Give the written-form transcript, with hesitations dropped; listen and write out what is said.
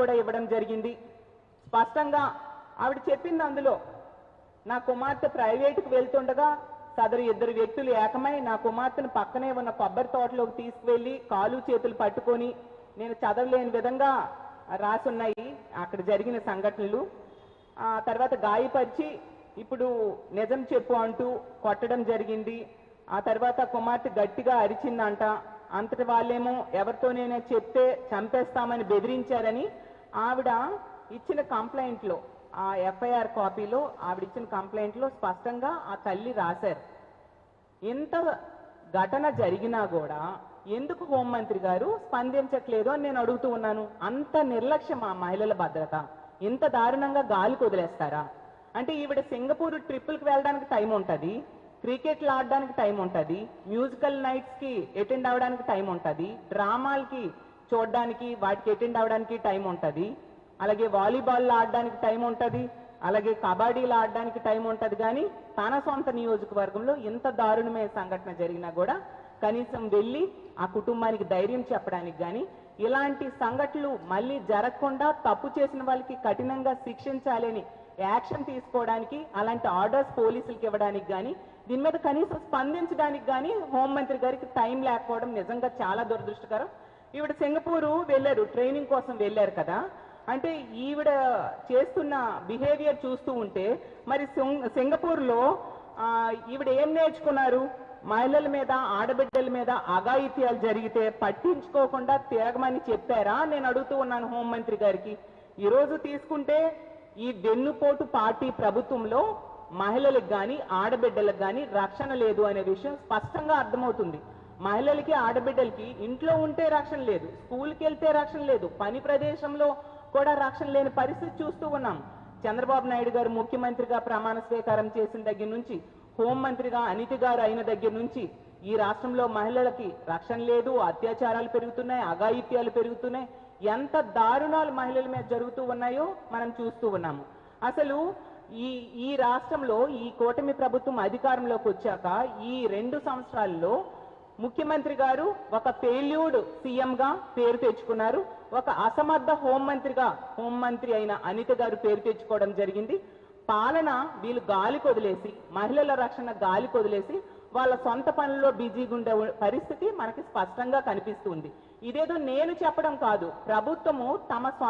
కూడా ఇవ్వడం జరిగింది. స్పష్టంగా ఆవిడ చెప్పింది అందులో, నా కుమార్తె ప్రైవేటుకు వెళ్తుండగా సదరు ఇద్దరు వ్యక్తులు ఏకమై నా కుమార్తెను పక్కనే ఉన్న కొబ్బరి తోటలోకి తీసుకువెళ్ళి కాలు చేతులు పట్టుకొని, నేను చదవలేని విధంగా రాసున్నాయి అక్కడ జరిగిన సంఘటనలు, తర్వాత గాయపరిచి ఇప్పుడు నిజం చెప్పు అంటూ కొట్టడం జరిగింది. ఆ తర్వాత కుమార్తె గట్టిగా అరిచిందంట. అంతటి వాళ్ళేమో ఎవరితోనైనా చెప్తే చంపేస్తామని బెదిరించారని ఆవిడ ఇచ్చిన కంప్లైంట్లో, ఆ ఎఫ్ఐఆర్ కాపీలో ఆవిడ ఇచ్చిన కంప్లైంట్లో స్పష్టంగా ఆ తల్లి రాశారు. ఇంత ఘటన జరిగినా కూడా ఎందుకు హోంమంత్రి గారు స్పందించట్లేదు అని నేను అడుగుతూ ఉన్నాను. అంత నిర్లక్ష్యం ఆ మహిళల భద్రత, ఇంత దారుణంగా గాలికి వదిలేస్తారా? అంటే ఈవిడ సింగపూర్ ట్రిప్పులకు వెళ్ళడానికి టైం ఉంటుంది, క్రికెట్లు ఆడడానికి టైం ఉంటుంది, మ్యూజికల్ నైట్స్కి అటెండ్ అవ్వడానికి టైం ఉంటుంది, డ్రామాలకి చూడడానికి వాటికి అటెండ్ అవ్వడానికి టైం ఉంటుంది, అలాగే వాలీబాల్ ఆడడానికి టైం ఉంటుంది, అలాగే కబడ్డీలు ఆడడానికి టైం ఉంటుంది. కానీ తన సొంత నియోజకవర్గంలో ఇంత దారుణమైన సంఘటన జరిగినా కూడా కనీసం వెళ్ళి ఆ కుటుంబానికి ధైర్యం చెప్పడానికి కానీ, ఇలాంటి సంఘటనలు మళ్ళీ జరగకుండా తప్పు చేసిన వాళ్ళకి కఠినంగా శిక్షించాలని యాక్షన్ తీసుకోవడానికి, అలాంటి ఆర్డర్స్ పోలీసులకు ఇవ్వడానికి కానీ, దీని మీద కనీసం స్పందించడానికి కానీ హోంమంత్రి గారికి టైం లేకపోవడం నిజంగా చాలా దురదృష్టకరం. ఈవిడ సింగపూరు వెళ్ళారు, ట్రైనింగ్ కోసం వెళ్ళారు కదా. అంటే ఈవిడ చేస్తున్న బిహేవియర్ చూస్తూ ఉంటే మరి సింగపూర్లో ఈవిడ ఏం నేర్చుకున్నారు? మహిళల మీద, ఆడబిడ్డల మీద అఘాయిత్యాలు జరిగితే పట్టించుకోకుండా తిరగమని చెప్పారా? నేను అడుగుతూ ఉన్నాను హోంమంత్రి గారికి. ఈరోజు తీసుకుంటే ఈ వెన్నుపోటు పార్టీ ప్రభుత్వంలో మహిళలకు కానీ ఆడబిడ్డలకు కానీ రక్షణ లేదు అనే విషయం స్పష్టంగా అర్థమవుతుంది. మహిళలకి, ఆడబిడ్డలకి ఇంట్లో ఉంటే రక్షణ లేదు, స్కూల్కి వెళ్తే రక్షణ లేదు, పని ప్రదేశంలో కూడా రక్షణ లేని పరిస్థితి చూస్తూ ఉన్నాం. చంద్రబాబు నాయుడు గారు ముఖ్యమంత్రిగా ప్రమాణ స్వీకారం చేసిన దగ్గర నుంచి, హోంమంత్రిగా అనిత గారు అయిన దగ్గర నుంచి ఈ రాష్ట్రంలో మహిళలకి రక్షణ లేదు, అత్యాచారాలు పెరుగుతున్నాయి, అఘాయిత్యాలు పెరుగుతున్నాయి, ఎంత దారుణాలు మహిళల మీద జరుగుతూ ఉన్నాయో మనం చూస్తూ ఉన్నాము. అసలు ఈ రాష్ట్రంలో ఈ కూటమి ప్రభుత్వం అధికారంలోకి వచ్చాక ఈ 2 సంవత్సరాల్లో ముఖ్యమంత్రి గారు ఒక ఫెయిల్యూర్డ్ సీఎంగా పేరు తెచ్చుకున్నారు, ఒక అసమర్థ హోంమంత్రి అయిన అనిత గారు పేరు తెచ్చుకోవడం జరిగింది. పాలన వీళ్ళు గాలికి వదిలేసి, మహిళల రక్షణ గాలికి వదిలేసి వాళ్ళ సొంత పనుల్లో బిజీగా ఉండే పరిస్థితి మనకి స్పష్టంగా కనిపిస్తుంది. ఇదేదో నేను చెప్పడం కాదు, ప్రభుత్వము తమ సొంత